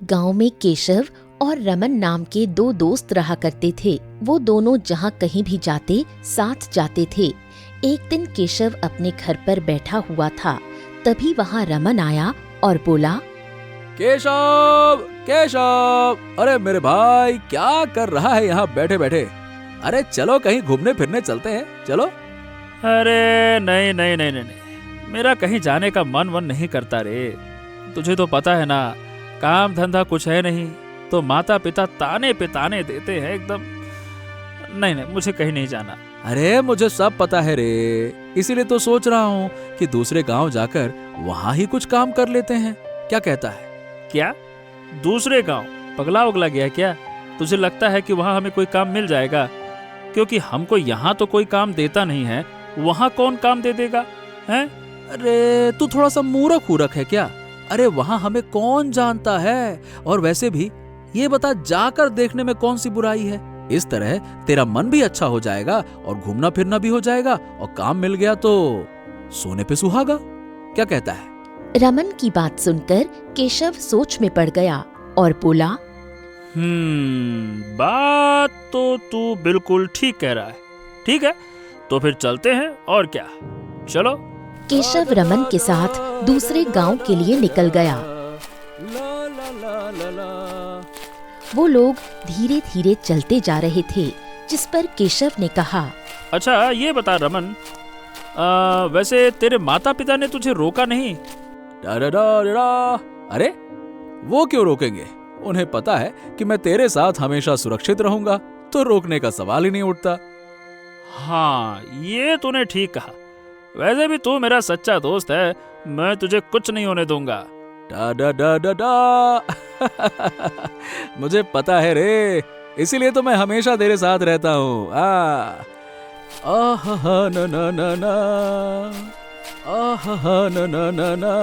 गांव में केशव और रमन नाम के दो दोस्त रहा करते थे। वो दोनों जहाँ कहीं भी जाते साथ जाते थे। एक दिन केशव अपने घर पर बैठा हुआ था, तभी वहाँ रमन आया और बोला, केशव केशव, अरे मेरे भाई क्या कर रहा है यहाँ बैठे बैठे? अरे चलो कहीं घूमने फिरने चलते हैं, चलो। अरे नहीं नहीं नहीं नहीं नहीं, मेरा कहीं जाने का मन नहीं करता रे। तुझे तो पता है ना, काम धंधा कुछ है नहीं, तो माता पिता ताने पे ताने देते हैं एकदम। नहीं नहीं, मुझे कहीं नहीं जाना। अरे मुझे सब पता है रे, इसीलिए तो सोच रहा हूँ कि दूसरे गांव जाकर वहाँ ही कुछ काम कर लेते हैं, क्या कहता है? क्या दूसरे गांव? पगला उगला गया क्या? तुझे लगता है कि वहाँ हमें कोई काम मिल जाएगा? क्योंकि हमको यहाँ तो कोई काम देता नहीं है, वहाँ कौन काम दे देगा हैं? अरे तू थोड़ा सा मूर्ख है क्या? अरे वहाँ हमें कौन जानता है? और वैसे भी ये बता, जाकर देखने में कौन सी बुराई है? इस तरह तेरा मन भी अच्छा हो जाएगा और घूमना फिरना भी हो जाएगा, और काम मिल गया तो सोने पे सुहागा, क्या कहता है? रमन की बात सुनकर केशव सोच में पड़ गया और बोला, बात तो तू बिल्कुल ठीक कह रहा है। ठीक है, तो फिर चलते हैं, और क्या, चलो। केशव रमन के साथ दूसरे गांव के लिए निकल गया। वो लोग धीरे धीरे चलते जा रहे थे, जिस पर केशव ने कहा, अच्छा ये बता रमन, वैसे तेरे माता पिता ने तुझे रोका नहीं? अरे वो क्यों रोकेंगे? उन्हें पता है कि मैं तेरे साथ हमेशा सुरक्षित रहूंगा, तो रोकने का सवाल ही नहीं उठता। हाँ, ये तूने ठीक कहा। वैसे भी तू मेरा सच्चा दोस्त है, मैं तुझे कुछ नहीं होने दूंगा। डा डा डा डा डा। मुझे पता है रे, इसीलिए तो मैं हमेशा तेरे साथ रहता हूँ। ना ना ना ना, ना ना ना ना।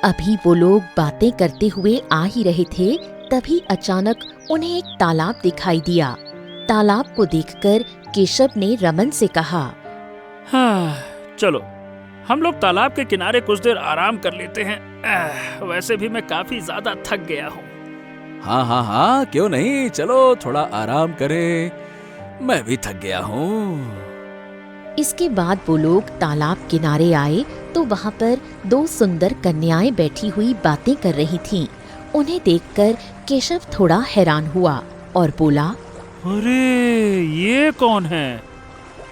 अभी वो लोग बातें करते हुए आ ही रहे थे, तभी अचानक उन्हें एक तालाब दिखाई दिया। तालाब को देखकर केशव ने रमन से कहा, हाँ, चलो हम लोग तालाब के किनारे कुछ देर आराम कर लेते हैं। वैसे भी मैं काफी ज्यादा थक गया हूँ। हाँ हाँ हाँ, क्यों नहीं, चलो थोड़ा आराम करें, मैं भी थक गया हूँ। इसके बाद वो लोग तालाब किनारे आए तो वहाँ पर दो सुंदर कन्याएं बैठी हुई बातें कर रही थीं। उन्हें देखकर केशव थोड़ा हैरान हुआ और बोला, अरे ये कौन है?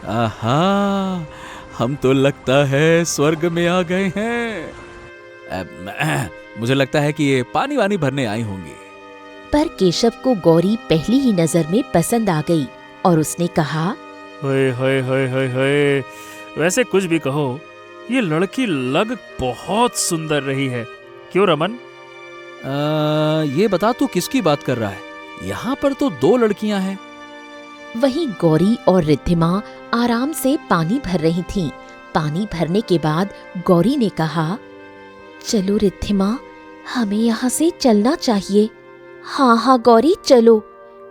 आहा, हम तो लगता है स्वर्ग में आ गए हैं। मुझे लगता है कि ये पानी वानी भरने आई होंगी। पर केशव को गौरी पहली ही नजर में पसंद आ गई और उसने कहा, होए होए होए होए होए, वैसे कुछ भी कहो, ये लड़की लग बहुत सुंदर रही है। क्यों रमन? ये बता, तू किसकी बात कर रहा है? यहाँ पर तो दो लड़कियां हैं। वहीं गौरी और रिद्धिमा आराम से पानी भर रही थीं। पानी भरने के बाद गौरी ने कहा, चलो रिद्धिमा, हमें यहाँ से चलना चाहिए। हाँ हाँ गौरी, चलो।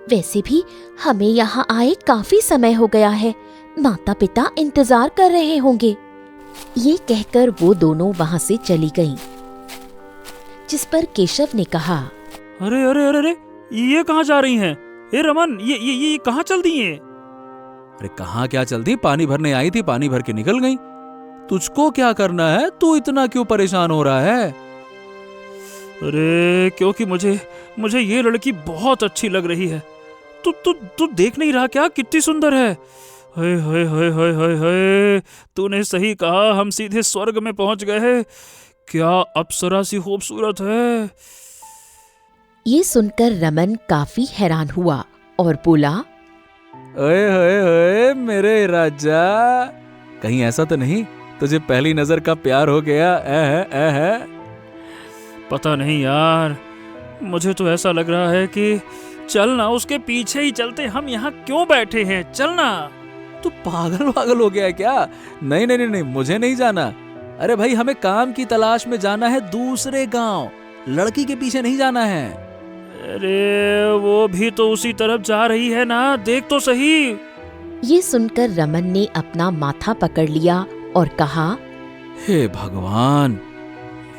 वैसे भी हमें यहाँ आए काफी समय हो गया है, माता पिता इंतजार कर रहे होंगे। ये कहकर वो दोनों वहाँ से चली गईं। जिस पर केशव ने कहा, अरे अरे अरे अरे, ये कहाँ जा रही हैं? ए रमन, ये कहाँ चल दी हैं? अरे कहाँ क्या चल दी, पानी भरने आई थी, पानी भर के निकल गई। तुझको क्या करना है? तू इतना क्यों परेशान हो रहा है? अरे क्योंकि मुझे ये लड़की बहुत अच्छी लग रही है। तू देख नहीं रहा क्या, कितनी सुंदर है? हाय हाय हाय हाय हाय हाय, तूने सही कहा, हम सीधे स्वर्ग में पहुंच गए। क्या अप्सरा सी खूबसूरत है। ये सुनकर रमन काफी हैरान हुआ और बोला, ओए होए होए मेरे राजा, कहीं ऐसा तो नहीं तुझे पहली नजर का प्यार हो गया? पता नहीं यार, मुझे तो ऐसा लग रहा है कि चलना उसके पीछे ही चलते। हम यहाँ क्यों बैठे हैं, चलना। तू पागल हो गया है क्या? नहीं नहीं नहीं, मुझे नहीं जाना। अरे भाई, हमें काम की तलाश में जाना है दूसरे गांव, लड़की के पीछे नहीं जाना है। अरे वो भी तो उसी तरफ जा रही है ना, देख तो सही। ये सुनकर रमन ने अपना माथा पकड़ लिया और कहा, हे भगवान,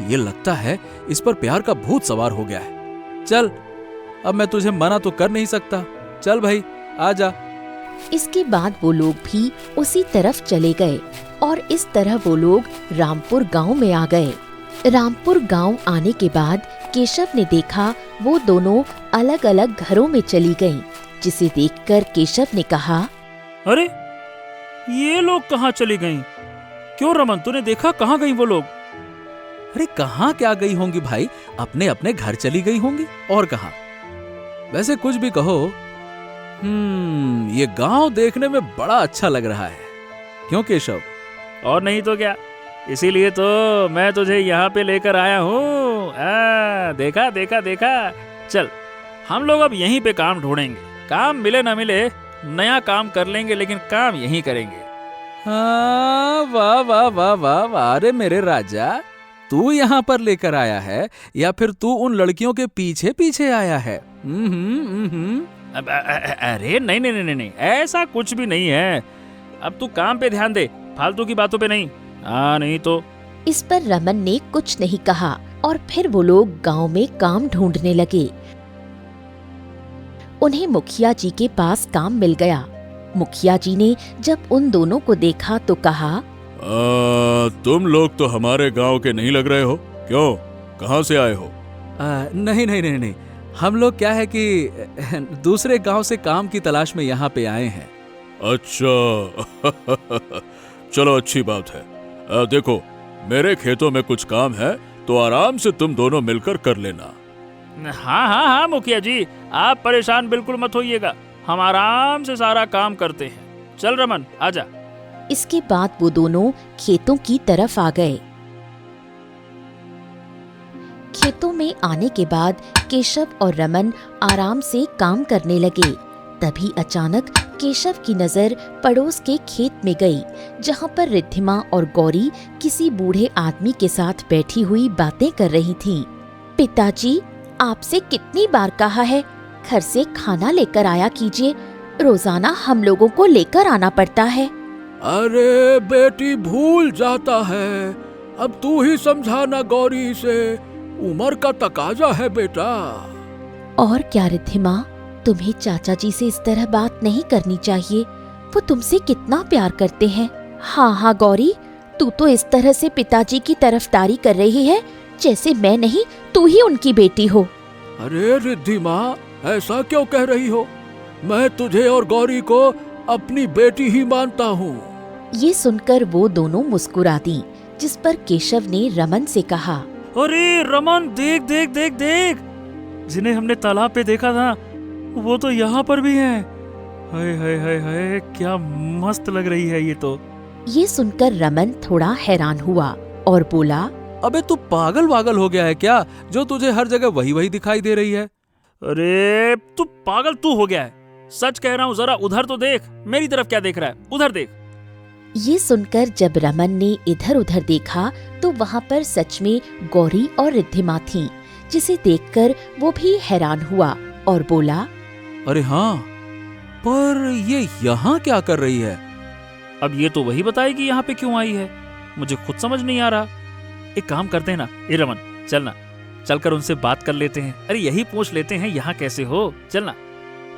ये लगता है इस पर प्यार का भूत सवार हो गया है। चल, अब मैं तुझे मना तो कर नहीं सकता। चल भाई, आजा। इसके बाद वो लोग भी उसी तरफ चले गए और इस तरह वो लोग रामपुर गांव में आ गए। रामपुर गांव आने के बाद केशव ने देखा वो दोनों अलग अलग घरों में चली गईं, जिसे देखकर केशव ने कहा, अरे ये लोग कहाँ चली गईं? क्यों रमन, तूने देखा कहाँ गई वो लोग? अरे कहाँ क्या गई होंगी भाई, अपने अपने घर चली गई होंगी, और कहाँ। वैसे कुछ भी कहो, ये गांव देखने में बड़ा अच्छा लग रहा है। क्यों केशव? और नहीं तो क्या, इसीलिए तो मैं तुझे यहाँ पे लेकर आया हूँ। देखा देखा देखा। चल, हम लोग अब यहीं पे काम ढूंढेंगे। काम मिले ना मिले, नया काम कर लेंगे, लेकिन काम यहीं करेंगे। हाँ, वाह वाह वाह वाह वाह। अरे मेरे राजा, तू यहाँ पर लेकर आया है या फिर तू उन लड़कियों के पीछे पीछे आया है? अरे नहीं नहीं नहीं नहीं, ऐसा कुछ भी नहीं है। अब तू काम पे ध्यान दे, फालतू की बातों पे नहीं। नहीं तो। इस पर रमन ने कुछ नहीं कहा और फिर वो लोग गांव में काम ढूंढने लगे। उन्हें मुखिया जी के पास काम मिल गया। मुखिया जी ने जब उन दोनों को देखा तो कहा, तुम लोग तो हमारे गांव के नहीं लग रहे हो। क्यों, कहाँ से आए हो? नहीं नहीं नहीं नहीं, हम लोग क्या है कि दूसरे गांव से काम की तलाश में यहाँ पे आए हैं। अच्छा चलो, अच्छी बात है। देखो, मेरे खेतों में कुछ काम है, तो आराम से तुम दोनों मिलकर कर लेना। हाँ हाँ हाँ मुखिया जी, आप परेशान बिल्कुल मत होइएगा, हम आराम से सारा काम करते हैं। चल रमन, आजा। इसके बाद वो दोनों खेतों की तरफ आ गए। खेतों में आने के बाद केशव और रमन आराम से काम करने लगे। तभी अचानक केशव की नजर पड़ोस के खेत में गई, जहाँ पर रिद्धिमा और गौरी किसी बूढ़े आदमी के साथ बैठी हुई बातें कर रही थीं। पिताजी, आपसे कितनी बार कहा है, घर से खाना लेकर आया कीजिए, रोजाना हम लोगों को लेकर आना पड़ता है। अरे बेटी, भूल जाता है, अब तू ही समझाना गौरी से, उम्र का तकाजा है बेटा। और क्या रिद्धिमा, तुम्हें चाचा जी से इस तरह बात नहीं करनी चाहिए, वो तुमसे कितना प्यार करते हैं। हाँ हाँ गौरी, तू तो इस तरह से पिताजी की तरफदारी कर रही है जैसे मैं नहीं तू ही उनकी बेटी हो। अरे रिद्धिमा, ऐसा क्यों कह रही हो? मैं तुझे और गौरी को अपनी बेटी ही मानता हूँ। ये सुनकर वो दोनों मुस्कुरा दी, जिस पर केशव ने रमन से कहा, अरे रमन, देख देख देख देख, जिन्हें हमने तालाब पे देखा था वो तो यहाँ पर भी हैं। हाय हाय हाय हाय, क्या मस्त लग रही है ये तो। ये सुनकर रमन थोड़ा हैरान हुआ और बोला, अबे तू पागल वागल हो गया है क्या, जो तुझे हर जगह वही वही दिखाई दे रही है? अरे तू पागल तू हो गया है, सच कह रहा हूँ, जरा उधर तो देख, मेरी तरफ क्या देख रहा है, उधर देख। ये सुनकर जब रमन ने इधर उधर देखा तो वहाँ पर सच में गौरी और रिद्धिमा थीं, जिसे देखकर वो भी हैरान हुआ और बोला, अरे हाँ, पर ये यहाँ क्या कर रही है? अब ये तो वही बताएगी यहाँ पे क्यों आई है, मुझे खुद समझ नहीं आ रहा। एक काम करते हैं ना, ए रमन, चलना, चलकर उनसे बात कर लेते हैं। अरे यही पूछ लेते हैं यहाँ कैसे हो, चलना।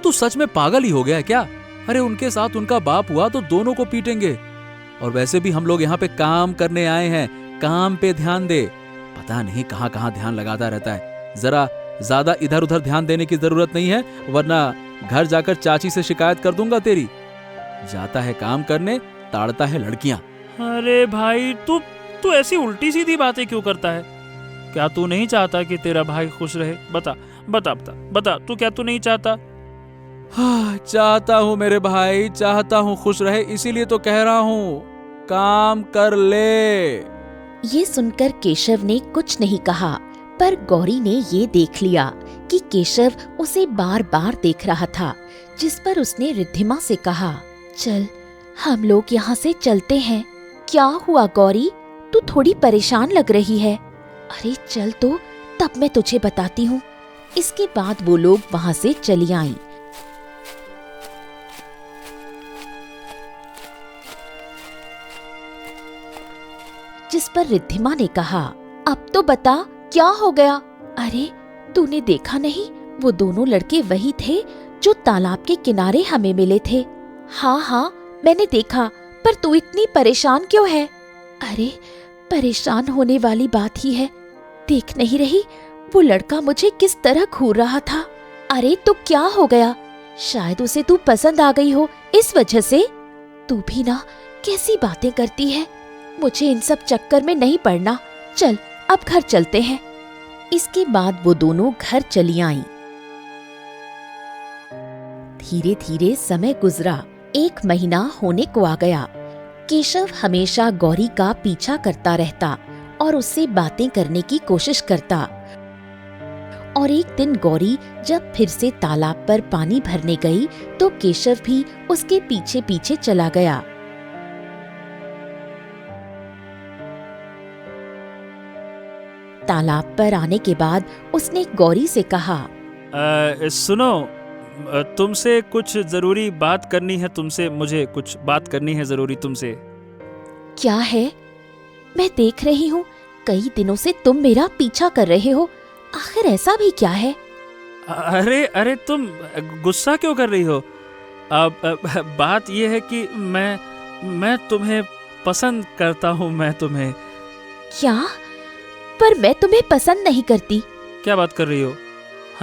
तू सच में पागल ही हो गया है क्या? अरे उनके साथ उनका बाप हुआ तो दोनों को पीटेंगे, और वैसे भी हम लोग यहाँ पे काम करने आए हैं, काम पे ध्यान दे। पता नहीं कहाँ कहाँ ध्यान लगाता रहता है, जरा ज्यादा इधर उधर ध्यान देने की जरूरत नहीं है, वरना घर जाकर चाची से शिकायत कर दूंगा तेरी। जाता है काम करने, ताड़ता है लड़कियां। अरे भाई, तू ऐसी उल्टी सीधी बातें क्यों करता है? क्या तू नहीं चाहता कि तेरा भाई खुश रहे? बता बता बता बता, तू क्या तू नहीं चाहता? हाँ, चाहता हूँ मेरे भाई, चाहता हूँ खुश रहे, इसीलिए तो कह रहा हूँ काम कर ले। ये सुनकर केशव ने कुछ नहीं कहा, पर गौरी ने ये देख लिया कि केशव उसे बार बार देख रहा था, जिस पर उसने रिद्धिमा से कहा, चल हम लोग यहाँ से चलते हैं। क्या हुआ गौरी, तू थोड़ी परेशान लग रही है। अरे चल तो, तब मैं तुझे बताती हूँ। इसके बाद वो लोग वहाँ से चली आईं। जिस पर रिद्धिमा ने कहा, अब तो बता क्या हो गया? अरे तूने देखा नहीं, वो दोनों लड़के वही थे जो तालाब के किनारे हमें मिले थे। हाँ हाँ मैंने देखा, पर तू इतनी परेशान क्यों है? अरे परेशान होने वाली बात ही है, देख नहीं रही वो लड़का मुझे किस तरह घूर रहा था। अरे तो क्या हो गया? शायद उसे तू पसंद आ गई हो, इस वजह से। तू भी ना कैसी बातें करती है, मुझे इन सब चक्कर में नहीं पड़ना। चल अब घर चलते हैं। इसके बाद वो दोनों घर चली आईं। धीरे धीरे समय गुजरा, 1 महीना होने को आ गया। केशव हमेशा गौरी का पीछा करता रहता और उससे बातें करने की कोशिश करता। और एक दिन गौरी जब फिर से तालाब पर पानी भरने गई तो केशव भी उसके पीछे पीछे चला गया। तालाब पर आने के बाद उसने गौरी से कहा, सुनो, तुमसे कुछ जरूरी बात करनी है तुमसे, मुझे कुछ बात करनी है जरूरी तुमसे। क्या है? मैं देख रही हूँ कई दिनों से तुम मेरा पीछा कर रहे हो, आखिर ऐसा भी क्या है? अरे अरे तुम गुस्सा क्यों कर रही हो? बात यह है कि मैं तुम्हें पसंद करता हूँ, मैं तुम्हें। क्या? पर मैं तुम्हें पसंद नहीं करती। क्या बात कर रही हो?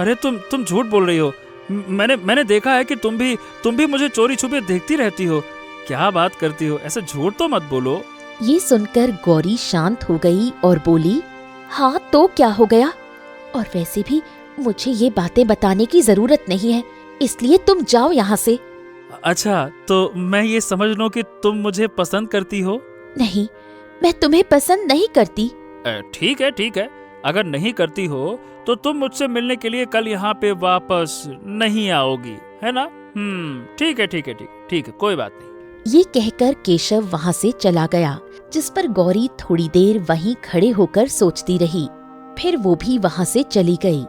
अरे तुम झूठ बोल रही हो। मैंने देखा है कि तुम भी मुझे चोरी छुपे देखती रहती हो। क्या बात करती हो? ऐसे झूठ तो मत बोलो। ये सुनकर गौरी शांत हो गई और बोली, हाँ तो क्या हो गया? और वैसे भी मुझे ये बातें बताने की जरूरत नहीं है, इसलिए तुम जाओ यहाँ से। अच्छा, तो मैं ये समझ लूं कि तुम मुझे पसंद करती हो? नहीं, मैं तुम्हें पसंद नहीं करती। ठीक है, अगर नहीं करती हो तो तुम मुझसे मिलने के लिए कल यहाँ पे वापस नहीं आओगी, है ना? ठीक है, कोई बात नहीं। ये कहकर केशव वहाँ से चला गया, जिस पर गौरी थोड़ी देर वहीं खड़े होकर सोचती रही। फिर वो भी वहाँ से चली गई।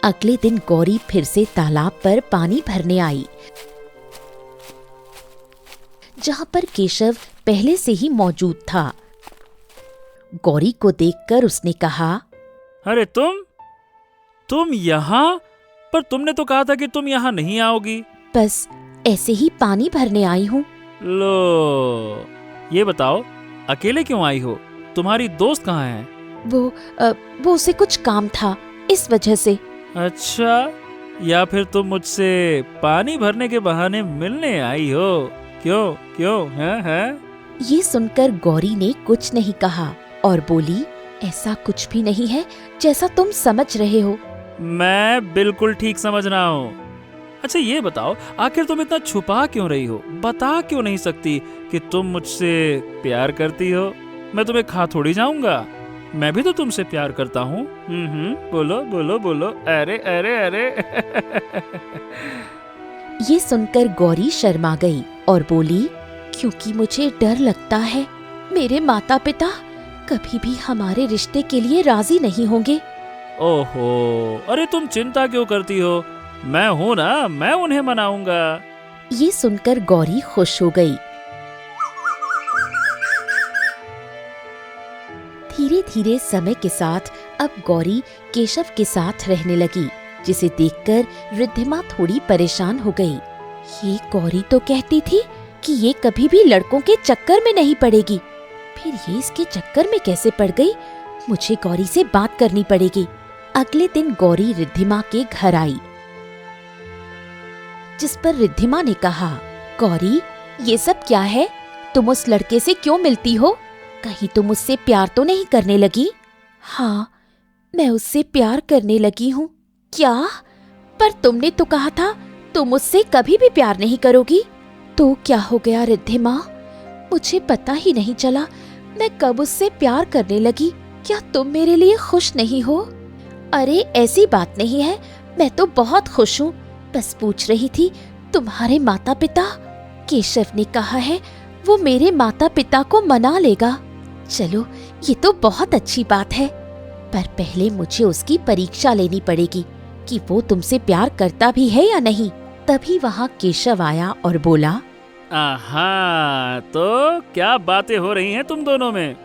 अगले दिन गौरी फिर से तालाब पर पानी भरने आई, जहाँ पर केशव पहले से ही मौजूद था। गौरी को देखकर उसने कहा, अरे तुम यहाँ? पर तुमने तो कहा था कि तुम यहाँ नहीं आओगी। बस ऐसे ही पानी भरने आई हूँ। लो, ये बताओ अकेले क्यों आई हो? तुम्हारी दोस्त कहाँ है? वो उसे कुछ काम था, इस वजह से। अच्छा, या फिर तुम मुझसे पानी भरने के बहाने मिलने आई हो? क्यों है? ये सुनकर गौरी ने कुछ नहीं कहा और बोली, ऐसा कुछ भी नहीं है जैसा तुम समझ रहे हो। मैं बिल्कुल ठीक समझ रहा हूँ। अच्छा ये बताओ, आखिर तुम इतना छुपा क्यों रही हो? बता क्यों नहीं सकती कि तुम मुझसे प्यार करती हो? मैं तुम्हें खा थोड़ी जाऊंगा, मैं भी तो तुमसे प्यार करता हूँ। बोलो। अरे ये सुनकर गौरी शर्मा गई और बोली, क्योंकि मुझे डर लगता है मेरे माता पिता कभी भी हमारे रिश्ते के लिए राजी नहीं होंगे। ओहो, अरे तुम चिंता क्यों करती हो? मैं हूँ ना, मैं उन्हें मनाऊंगा। ये सुनकर गौरी खुश हो गई। धीरे धीरे समय के साथ अब गौरी केशव के साथ रहने लगी, जिसे देखकर रिद्धिमा थोड़ी परेशान हो गई। ये गौरी तो कहती थी कि ये कभी भी लड़कों के चक्कर में नहीं पड़ेगी, फिर ये इसके चक्कर में कैसे पड़ गई? मुझे गौरी से बात करनी पड़ेगी। अगले दिन गौरी रिद्धिमा के घर आई, जिस पर रिद्धिमा ने कहा, गौरी ये सब क्या है? तुम उस लड़के से क्यों मिलती हो? कहीं तुम उससे प्यार तो नहीं करने लगी? हाँ, मैं उससे प्यार करने लगी हूँ। क्या? पर तुमने तो कहा था तुम उससे कभी भी प्यार नहीं करोगी। तो क्या हो गया रिद्धिमा? मुझे पता ही नहीं चला मैं कब उससे प्यार करने लगी। क्या तुम मेरे लिए खुश नहीं हो? अरे ऐसी बात नहीं है, मैं तो बहुत खुश हूँ। बस पूछ रही थी तुम्हारे माता पिता। केशव ने कहा है वो मेरे माता पिता को मना लेगा। चलो ये तो बहुत अच्छी बात है, पर पहले मुझे उसकी परीक्षा लेनी पड़ेगी कि वो तुमसे प्यार करता भी है या नहीं। तभी वहाँ केशव आया और बोला, आहा, तो क्या बातें हो रही हैं तुम दोनों में?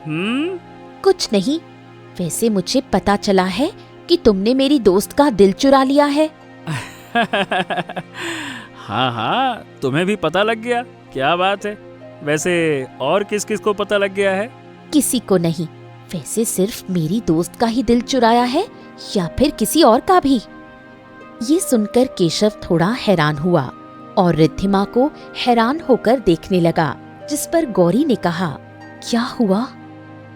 कुछ नहीं। वैसे मुझे पता चला है कि तुमने मेरी दोस्त का दिल चुरा लिया है। हाँ हाँ, तुम्हें भी पता लग गया, क्या बात है। वैसे और किस किस को पता लग गया है? किसी को नहीं। वैसे सिर्फ मेरी दोस्त का ही दिल चुराया है या फिर किसी और का भी? ये सुनकर केशव थोड़ा हैरान हुआ और रिद्धिमा को हैरान होकर देखने लगा, जिस पर गौरी ने कहा, क्या हुआ?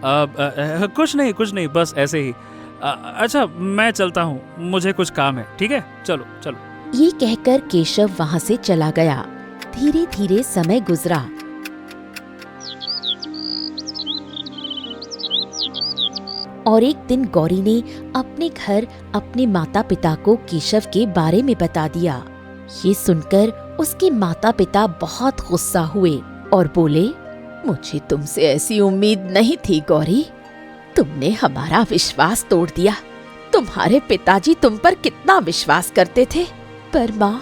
कुछ नहीं, बस ऐसे ही। अच्छा, मैं चलता हूँ, मुझे कुछ काम है। ठीक है, चलो चलो। ये कहकर केशव वहाँ से चला गया। धीरे धीरे समय गुजरा। और एक दिन गौरी ने अपने घर अपने माता पिता को केशव के बारे में बता दिया। ये सुनकर उसके माता पिता बहुत गुस्सा हुए और बोले, मुझे तुमसे ऐसी उम्मीद नहीं थी गौरी। तुमने हमारा विश्वास तोड़ दिया। तुम्हारे पिताजी तुम पर कितना विश्वास करते थे। पर माँ,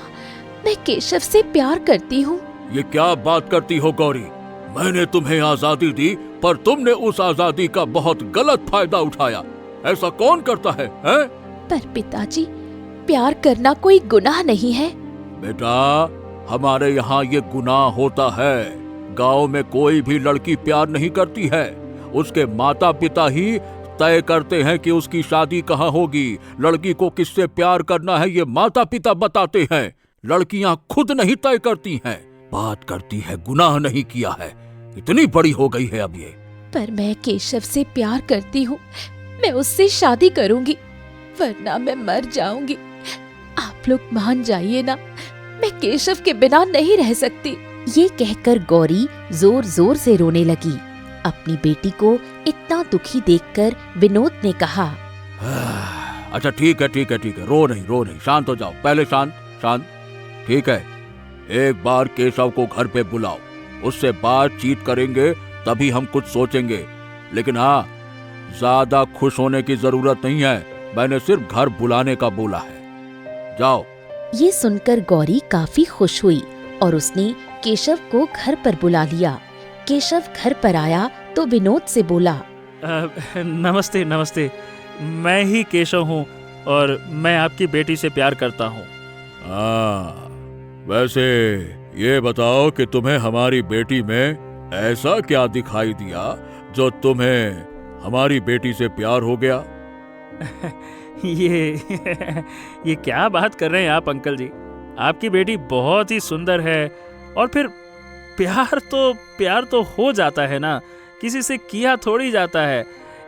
मैं केशव से प्यार करती हूँ। ये क्या बात करती हो गौरी? मैंने तुम्हें आजादी दी, पर तुमने उस आजादी का बहुत गलत फायदा उठाया। ऐसा कौन करता है, हैं? पर पिताजी, प्यार करना कोई गुनाह नहीं है। बेटा, हमारे यहाँ ये गुनाह होता है। गांव में कोई भी लड़की प्यार नहीं करती है। उसके माता पिता ही तय करते हैं कि उसकी शादी कहाँ होगी। लड़की को किससे प्यार करना है ये माता पिता बताते हैं। लड़कियां खुद नहीं तय करती हैं। बात करती है गुनाह नहीं किया है। इतनी बड़ी हो गई है अब ये। पर मैं केशव से प्यार करती हूँ। मैं उससे शादी करूंगी, वरना मैं मर जाऊंगी। आप लोग मान जाइए ना, मैं केशव के बिना नहीं रह सकती। ये कहकर गौरी जोर जोर से रोने लगी। अपनी बेटी को इतना दुखी देखकर विनोद ने कहा, अच्छा ठीक है, रो नहीं, शांत हो जाओ। पहले शांत। ठीक है, एक बार केशव को घर पे बुलाओ, उससे बातचीत करेंगे, तभी हम कुछ सोचेंगे। लेकिन हाँ, ज्यादा खुश होने की जरूरत नहीं है। मैंने सिर्फ घर बुलाने का बोला है। जाओ। ये सुनकर गौरी काफी खुश हुई और उसने केशव को घर पर बुला लिया। केशव घर पर आया तो विनोद से बोला, नमस्ते, मैं ही केशव हूँ और मैं आपकी बेटी से प्यार करता हूँ। वैसे ये बताओ कि तुम्हें हमारी बेटी में ऐसा क्या दिखाई दिया जो तुम्हें हमारी बेटी से प्यार हो गया? ये क्या बात कर रहे हैं आप अंकल जी? आपकी बेटी बहुत ही सुंदर है। और फिर प्यार तो हो जाता है ना, किसी से किया थोड़ी जाता है।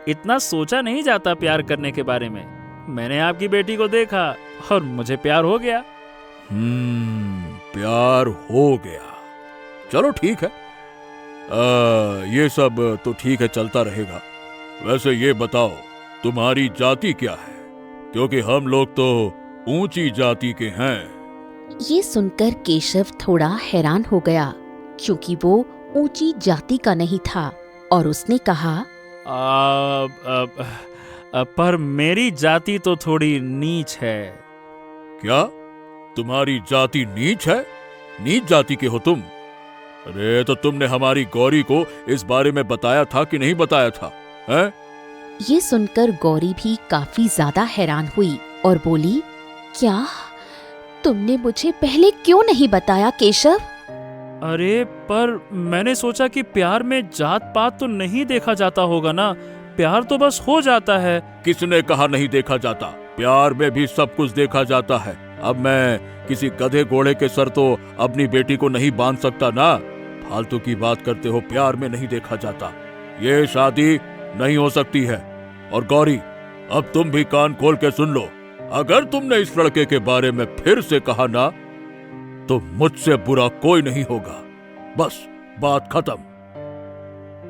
इतना सोचा नहीं जाता प्यार करने के बारे में। मैंने आपकी बेटी को देखा और मुझे प्यार हो गया। प्यार हो गया। चलो ठीक है, ये सब तो ठीक है, चलता रहेगा। वैसे ये बताओ, तुम्हारी जाति क्या है? क्योंकि हम लोग तो ऊंची जाति के हैं। ये सुनकर केशव थोड़ा हैरान हो गया, क्योंकि वो ऊंची जाति का नहीं था और उसने कहा, पर मेरी जाति तो थोड़ी नीच है। क्या तुम्हारी जाति नीच है? नीच जाति के हो तुम? अरे तो तुमने हमारी गौरी को इस बारे में बताया था कि नहीं बताया था, हैं? ये सुनकर गौरी भी काफी ज्यादा हैरान हुई और बोली, क्या तुमने मुझे पहले क्यों नहीं बताया केशव? अरे पर मैंने सोचा कि प्यार में जात पात तो नहीं देखा जाता होगा ना, प्यार तो बस हो जाता है। किसने कहा नहीं देखा जाता? प्यार में भी सब कुछ देखा जाता है। अब मैं किसी गधे घोड़े के सर तो अपनी बेटी को नहीं बांध सकता ना। फालतू की बात करते हो, प्यार में नहीं देखा जाता। ये शादी नहीं हो सकती है। और गौरी, अब तुम भी कान खोल के सुन लो। अगर तुमने इस लड़के के बारे में फिर से कहा ना, तो मुझसे बुरा कोई नहीं होगा। बस बात खत्म।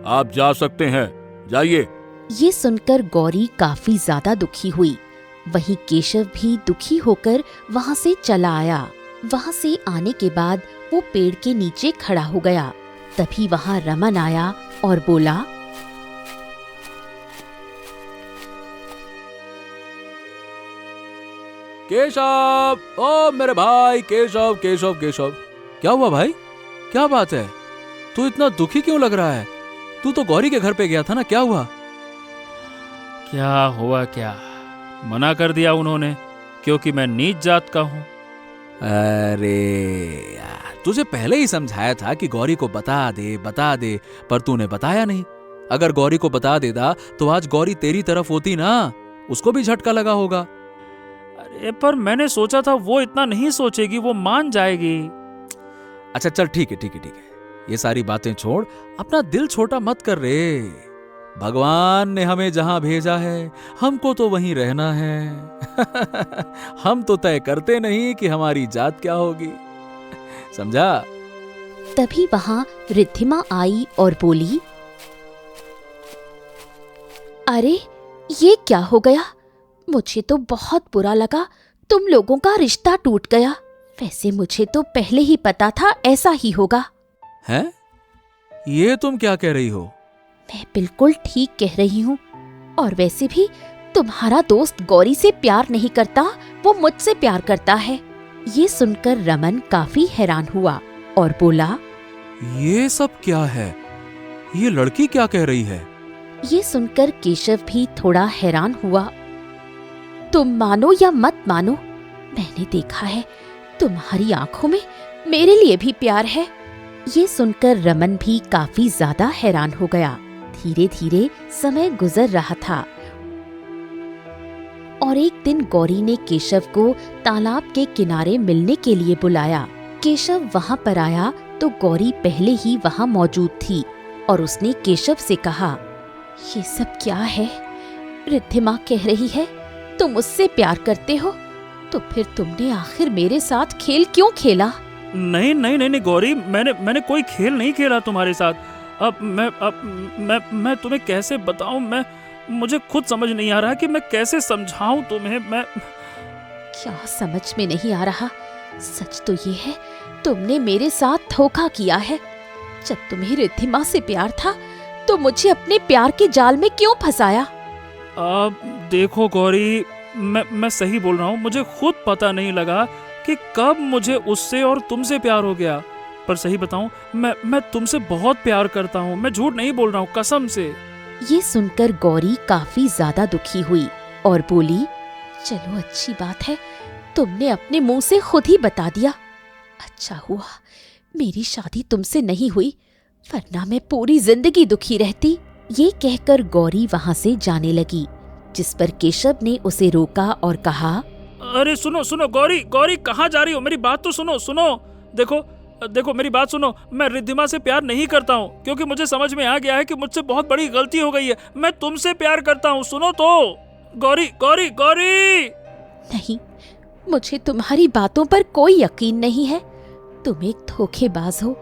आप जा सकते हैं, जाइए। ये सुनकर गौरी काफी ज्यादा दुखी हुई। वहीं केशव भी दुखी होकर वहां से चला आया। वहां से आने के बाद वो पेड़ के नीचे खड़ा हो गया। तभी वहां रमन आया और बोला, केशव, ओ मेरे भाई केशव। क्या हुआ भाई? क्या बात है, तू इतना दुखी क्यों लग रहा है? तू तो गौरी के घर पे गया था ना, क्या हुआ? क्या हुआ क्या? मना कर दिया उन्होंने, क्योंकि मैं नीच जात का हूं। अरे यार, तुझे पहले ही समझाया था कि गौरी को बता दे, पर तूने बताया नहीं। अगर गौरी को बता देता तो आज गौरी तेरी तरफ होती ना, उसको भी झटका लगा होगा। अरे पर मैंने सोचा था वो इतना नहीं सोचेगी, वो मान जाएगी। अच्छा चल ठीक है, ये सारी बातें छोड़, अपना दिल छोटा मत कर रे। भगवान ने हमें जहां भेजा है हमको तो वहीं रहना है। हम तो तय करते नहीं कि हमारी जात क्या होगी, समझा? तभी वहां रिद्धिमा आई और बोली, अरे ये क्या हो गया? मुझे तो बहुत बुरा लगा, तुम लोगों का रिश्ता टूट गया। वैसे मुझे तो पहले ही पता था ऐसा ही होगा। हैं? ये तुम क्या कह रही हो? मैं बिल्कुल ठीक कह रही हूँ। और वैसे भी तुम्हारा दोस्त गौरी से प्यार नहीं करता, वो मुझसे प्यार करता है। ये सुनकर रमन काफी हैरान हुआ और बोला, ये सब क्या है? ये लड़की क्या कह रही है? ये सुनकर केशव भी थोड़ा हैरान हुआ। तुम मानो या मत मानो, मैंने देखा है तुम्हारी आंखों में मेरे लिए भी प्यार है। ये सुनकर रमन भी काफी ज्यादा हैरान हो गया। धीरे धीरे समय गुजर रहा था और एक दिन गौरी ने केशव को तालाब के किनारे मिलने के लिए बुलाया। केशव वहां पर आया तो गौरी पहले ही वहां मौजूद थी और उसने केशव से कहा, ये सब क्या है? रिद्धिमा कह रही है तुम उससे प्यार करते हो, तो फिर तुमने आखिर मेरे साथ खेल क्यों खेला? नहीं गौरी, मैंने कोई खेल नहीं खेला तुम्हारे साथ। अब मैं तुम्हें कैसे बताऊं? मुझे खुद समझ नहीं आ रहा कि मैं कैसे समझाऊं तुम्हें। मैं क्या समझ में नहीं आ रहा? सच तो ये है तुमने मेरे साथ धोखा किया है। जब तुम्हें रिद्धिमा से प्यार था तो मुझे अपने प्यार के जाल में क्यों फंसाया? अब देखो गौरी, मैं सही बोल रहा हूँ। मुझे खुद पता नहीं लगा कि कब मुझे उससे और तुमसे प्यार हो गया। पर सही बताऊं, मैं तुमसे बहुत प्यार करता हूँ। मैं झूठ नहीं बोल रहा हूँ, कसम से। ये सुनकर गौरी काफी ज्यादा दुखी हुई और बोली, चलो अच्छी बात है, तुमने अपने मुंह से खुद ही बता दिया। अच्छा हुआ मेरी शादी तुमसे नहीं हुई, वरना मैं पूरी जिंदगी दुखी रहती। ये कहकर गौरी वहां से जाने लगी, जिस पर केशव ने उसे रोका और कहा, अरे सुनो गौरी कहाँ जा रही हो? मेरी बात तो सुनो। देखो मेरी बात सुनो। मैं रिद्धिमा से प्यार नहीं करता हूँ, क्योंकि मुझे समझ में आ गया है कि मुझसे बहुत बड़ी गलती हो गई है। मैं तुमसे प्यार करता हूँ, सुनो तो। गौरी। नहीं, मुझे तुम्हारी बातों पर कोई यकीन नहीं है। तुम एक धोखेबाज हो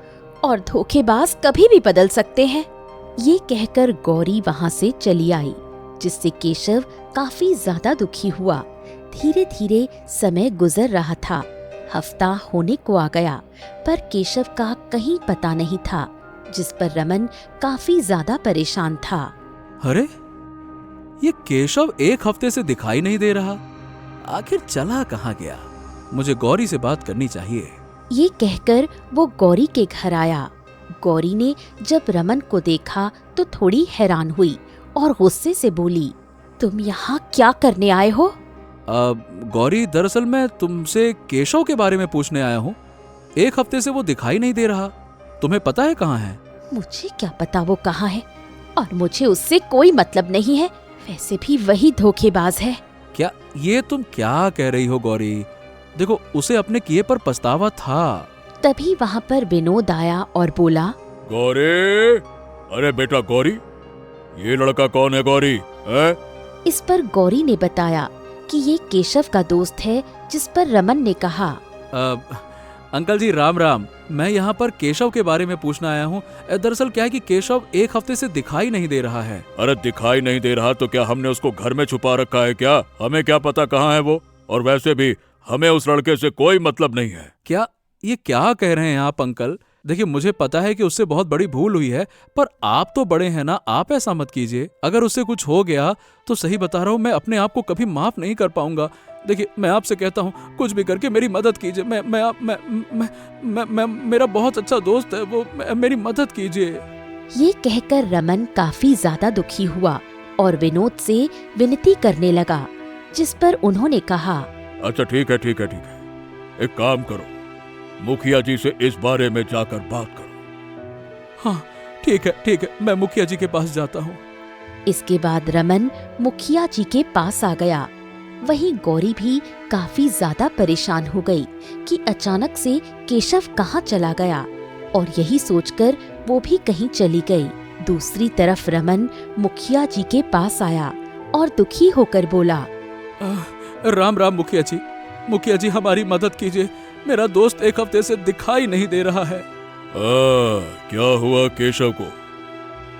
और धोखेबाज कभी भी बदल सकते हैं। ये कहकर गौरी वहां से चली आई, जिससे केशव काफी ज्यादा दुखी हुआ। धीरे धीरे समय गुजर रहा था। हफ्ता होने को आ गया, पर केशव का कहीं पता नहीं था, जिस पर रमन काफी ज्यादा परेशान था। अरे ये केशव एक हफ्ते से दिखाई नहीं दे रहा, आखिर चला कहाँ गया? मुझे गौरी से बात करनी चाहिए। ये कहकर वो गौरी के घर आया। गौरी ने जब रमन को देखा तो थोड़ी हैरान हुई और गुस्से से बोली, तुम यहाँ क्या करने आए हो? गौरी, दरअसल मैं तुमसे केशव के बारे में पूछने आया हूँ। एक हफ्ते से वो दिखाई नहीं दे रहा, तुम्हें पता है कहाँ है? मुझे क्या पता वो कहाँ है, और मुझे उससे कोई मतलब नहीं है। वैसे भी वही धोखेबाज है। क्या ये तुम क्या कह रही हो गौरी? देखो, उसे अपने किए पर पछतावा था। तभी वहाँ पर विनोद आया और बोला, गौरी, अरे बेटा गौरी, ये लड़का कौन है गौरी? है? इस पर गौरी ने बताया कि ये केशव का दोस्त है, जिस पर रमन ने कहा, अंकल जी राम, मैं यहाँ पर केशव के बारे में पूछना आया हूँ। दरअसल क्या है कि केशव एक हफ्ते से दिखाई नहीं दे रहा है। अरे दिखाई नहीं दे रहा तो क्या हमने उसको घर में छुपा रखा है क्या? हमें क्या पता कहाँ है वो? और वैसे भी हमें उस लड़के से कोई मतलब नहीं है। क्या ये क्या कह रहे हैं आप अंकल? देखिए, मुझे पता है कि उससे बहुत बड़ी भूल हुई है, पर आप तो बड़े हैं ना, आप ऐसा मत कीजिए। अगर उससे कुछ हो गया तो सही बता रहा हूँ, मैं अपने आप को कभी माफ नहीं कर पाऊंगा। देखिए मैं आपसे कहता हूँ, कुछ भी करके मेरी मदद कीजिए। मैं मेरा बहुत अच्छा दोस्त है वो, मेरी मदद कीजिए। ये कहकर रमन काफी ज्यादा दुखी हुआ और विनोद से विनती करने लगा, जिस पर उन्होंने कहा, अच्छा ठीक है, ठीक है, ठीक है, एक काम करो, मुखिया जी से इस बारे में जाकर बात करो। हाँ ठीक है, मैं मुखिया जी के पास जाता हूँ। इसके बाद रमन मुखिया जी के पास आ गया। वहीं गौरी भी काफी ज्यादा परेशान हो गई कि अचानक से केशव कहाँ चला गया, और यही सोचकर वो भी कहीं चली गई। दूसरी तरफ रमन मुखिया जी के पास आया और दुखी होकर बोला, राम राम मुखिया जी हमारी मदद कीजिए। मेरा दोस्त एक हफ्ते से दिखाई नहीं दे रहा है। क्या हुआ केशव को?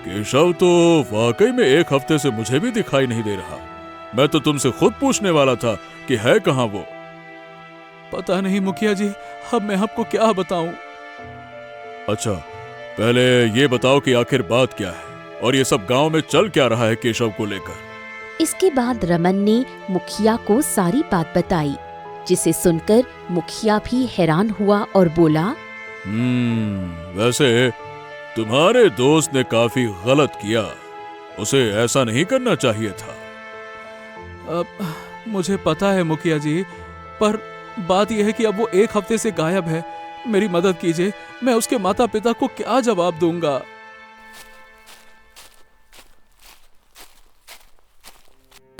केशव तो वाकई में एक हफ्ते से मुझे भी दिखाई नहीं दे रहा। मैं तो तुमसे खुद पूछने वाला था कि है कहाँ वो। पता नहीं मुखिया जी, अब मैं आपको क्या बताऊं। अच्छा पहले ये बताओ कि आखिर बात क्या है और ये सब गांव में चल क्या रहा है केशव को लेकर। इसके बाद रमन ने मुखिया को सारी बात बताई, जिसे सुनकर मुखिया भी हैरान हुआ और बोला, वैसे तुम्हारे दोस्त ने काफी गलत किया, उसे ऐसा नहीं करना चाहिए था। अब मुझे पता है मुखिया जी, पर बात यह है कि अब वो एक हफ्ते से गायब है। मेरी मदद कीजिए, मैं उसके माता पिता को क्या जवाब दूंगा।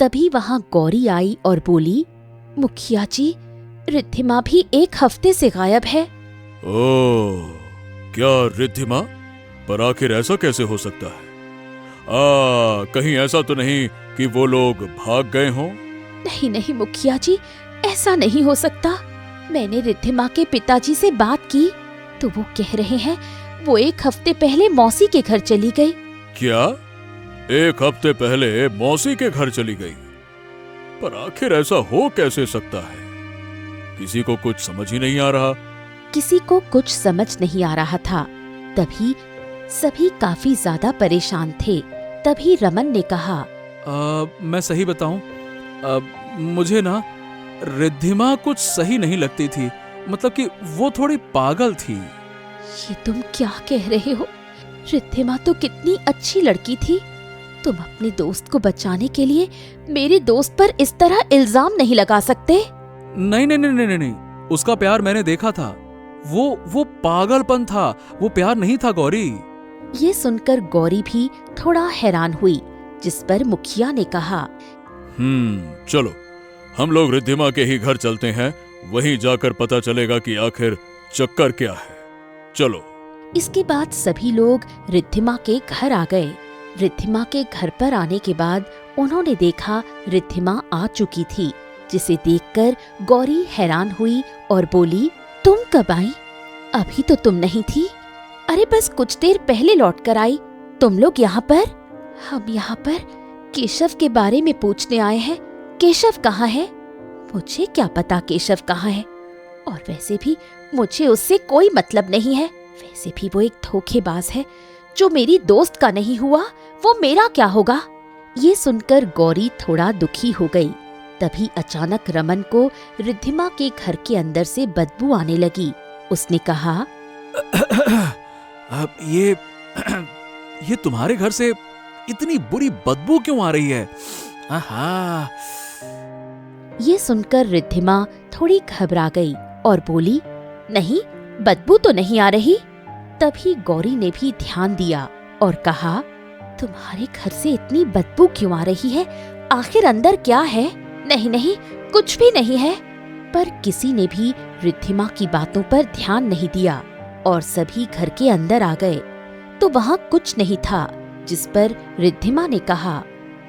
तभी वहां गौरी आई और बोली, मुखिया जी, रिद्धिमा भी एक हफ्ते से गायब है। ओह, क्या रिद्धिमा? पर आखिर ऐसा कैसे हो सकता है? कहीं ऐसा तो नहीं कि वो लोग भाग गए हों? नहीं मुखिया जी, ऐसा नहीं हो सकता। मैंने रिद्धिमा के पिताजी से बात की तो वो कह रहे हैं वो एक हफ्ते पहले मौसी के घर चली गई। क्या? एक हफ्ते पहले मौसी के घर चली गई? पर आखिर ऐसा हो कैसे सकता है? किसी को कुछ समझ ही नहीं आ रहा। किसी को कुछ समझ नहीं आ रहा था। तभी सभी काफी ज्यादा परेशान थे। तभी रमन ने कहा, मैं सही बताऊं, मुझे ना रिद्धिमा कुछ सही नहीं लगती थी। मतलब कि वो थोड़ी पागल थी। ये तुम क्या कह रहे हो? रिद्धिमा तो कितनी अच्छी लड़की थी। तुम अपने दोस्त को बचाने के लिए मेरे दोस्त पर इस तरह इल्जाम नहीं लगा सकते। नहीं, उसका प्यार मैंने देखा था। वो पागलपन था, वो प्यार नहीं था गौरी। ये सुनकर गौरी भी थोड़ा हैरान हुई, जिस पर मुखिया ने कहा, चलो हम लोग रिद्धिमा के ही घर चलते हैं, वहीं जाकर पता चलेगा कि आखिर चक्कर क्या है। चलो। इसके बाद सभी लोग रिद्धिमा के घर आ गए। रिद्धिमा के घर पर आने के बाद उन्होंने देखा रिद्धिमा आ चुकी थी, जिसे देखकर गौरी हैरान हुई और बोली, तुम कब आई? अभी तो तुम नहीं थी। अरे बस कुछ देर पहले लौट कर आई। तुम लोग यहाँ पर? हम यहाँ पर केशव के बारे में पूछने आए हैं। केशव कहाँ है? मुझे क्या पता केशव कहाँ है, और वैसे भी मुझे उससे कोई मतलब नहीं है। वैसे भी वो एक धोखेबाज है। जो मेरी दोस्त का नहीं हुआ वो मेरा क्या होगा? ये सुनकर गौरी थोड़ा दुखी हो गई। तभी अचानक रमन को रिद्धिमा के घर के अंदर से बदबू आने लगी। उसने कहा, अब ये तुम्हारे घर से इतनी बुरी बदबू क्यों आ रही है? आहा। ये सुनकर रिद्धिमा थोड़ी घबरा गई और बोली, नहीं, बदबू तो नहीं आ रही। तभी गौरी ने भी ध्यान दिया और कहा, तुम्हारे घर से इतनी बदबू क्यों आ रही है? आखिर अंदर क्या है? नहीं, कुछ भी नहीं है। पर किसी ने भी रिद्धिमा की बातों पर ध्यान नहीं दिया और सभी घर के अंदर आ गए तो वहाँ कुछ नहीं था। जिस पर रिद्धिमा ने कहा,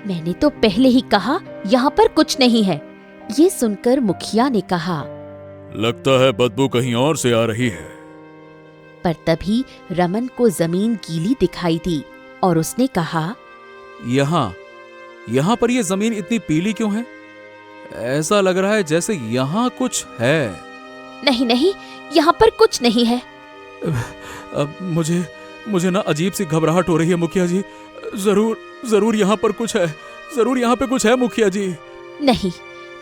मैंने तो पहले ही कहा यहाँ पर कुछ नहीं है। ये सुनकर मुखिया ने कहा, लगता है बदबू कहीं और से आ रही है। पर तभी रमन को जमीन गीली दिखाई दी और उसने कहा, यहाँ पर ये जमीन इतनी पीली क्यों है? ऐसा लग रहा है जैसे यहाँ कुछ है। नहीं, यहाँ पर कुछ नहीं है। अब मुझे ना अजीब सी घबराहट हो रही है मुखिया जी। जरूर यहाँ पर कुछ है। जरूर यहाँ पे कुछ है मुखिया जी। नहीं,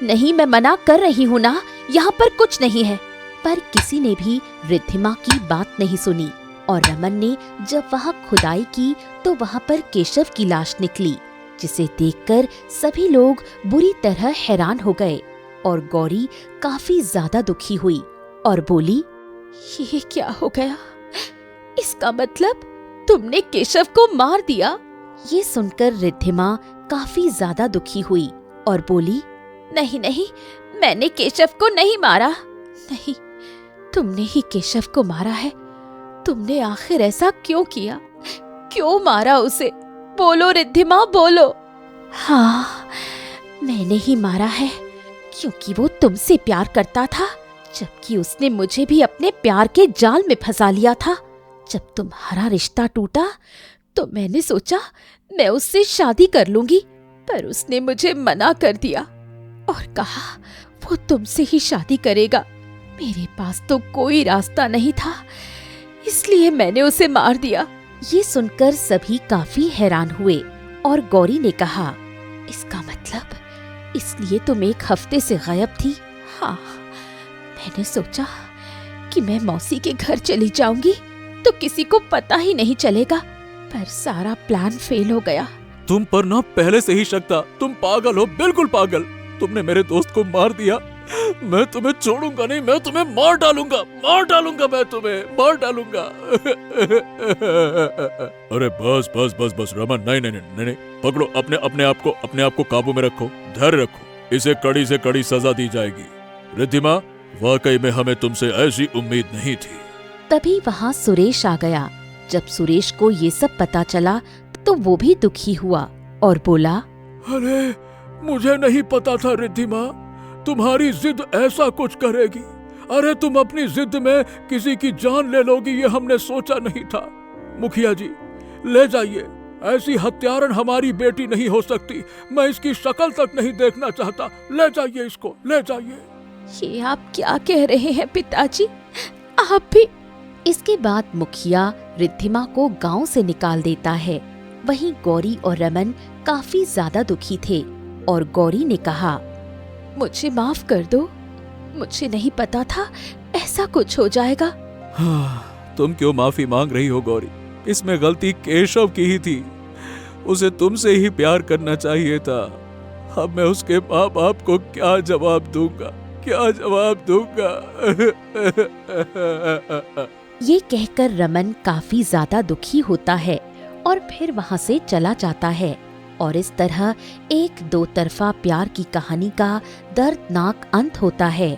नहीं, मैं मना कर रही हूँ ना, यहाँ पर कुछ नहीं है। पर किसी ने भी रिद्धिमा की बात नहीं सुनी और रमन ने जब वहाँ खुदाई की तो वहाँ पर केशव की लाश निकली, जिसे देखकर सभी लोग बुरी तरह हैरान हो गए और गौरी काफी ज्यादा दुखी हुई और बोली, ये क्या हो गया? इसका मतलब तुमने केशव को मार दिया? ये सुनकर रिद्धिमा काफी ज्यादा दुखी हुई और बोली, नहीं नहीं, मैंने केशव को नहीं मारा। नहीं, तुमने ही केशव को मारा है। तुमने आखिर ऐसा क्यों किया? क्यों मारा उसे? बोलो रिद्धिमा, बोलो। हाँ, मैंने ही मारा है, क्योंकि वो तुमसे प्यार करता था, जबकि उसने मुझे भी अपने प्यार के जाल में फंसा लिया था। जब तुम्हारा रिश्ता टूटा तो मैंने सोचा मैं उससे शादी कर लूंगी, पर उसने मुझे मना कर दिया और कहा वो तुमसे ही शादी करेगा। मेरे पास तो कोई रास्ता नहीं था, इसलिए मैंने उसे मार दिया। ये सुनकर सभी काफी हैरान हुए और गौरी ने कहा, इसका मतलब इसलिए तुम एक हफ्ते से गायब थी? हाँ, मैंने सोचा कि मैं मौसी के घर चली जाऊंगी तो किसी को पता ही नहीं चलेगा, पर सारा प्लान फेल हो गया। तुम पर ना पहले से ही शक था। तुम पागल हो, बिल्कुल पागल। तुमने मेरे दोस्त को मार दिया। मैं तुम्हें छोड़ूंगा नहीं, मैं तुम्हें मार डालूंगा, मैं तुम्हें मार डालूंगा। अरे बस बस बस बस रमन, नहीं नहीं नहीं नहीं, पकड़ो अपने आप को काबू में रखो, धैर्य रखो। इसे कड़ी से कड़ी सजा दी जाएगी। रिद्धिमा, वाकई में हमें तुमसे ऐसी उम्मीद नहीं थी। तभी वहाँ सुरेश आ गया। जब सुरेश को ये सब पता चला तो वो भी दुखी हुआ और बोला, अरे मुझे नहीं पता था रिद्धिमा, तुम्हारी जिद ऐसा कुछ करेगी। अरे तुम अपनी जिद में किसी की जान ले लोगी, ये हमने सोचा नहीं था। मुखिया जी, ले जाइए, ऐसी हत्यारन हमारी बेटी नहीं हो सकती। मैं इसकी शक्ल तक नहीं देखना चाहता। ले जाइए इसको, ले जाइए। ये आप क्या कह रहे हैं पिताजी? आप भी? इसके बाद मुखिया रिद्धिमा को गांव से निकाल देता है। वहीं गौरी और रमन काफी ज्यादा दुखी थे और गौरी ने कहा, मुझे माफ कर दो, मुझे नहीं पता था ऐसा कुछ हो जाएगा। हाँ, तुम क्यों माफी मांग रही हो गौरी? इसमें गलती केशव की ही थी। उसे तुमसे ही प्यार करना चाहिए था। अब मैं उसके माँ बाप को क्या जवाब दूंगा? ये कहकर रमन काफी ज्यादा दुखी होता है और फिर वहाँ से चला जाता है। और इस तरह एक दो तरफा प्यार की कहानी का दर्दनाक अंत होता है।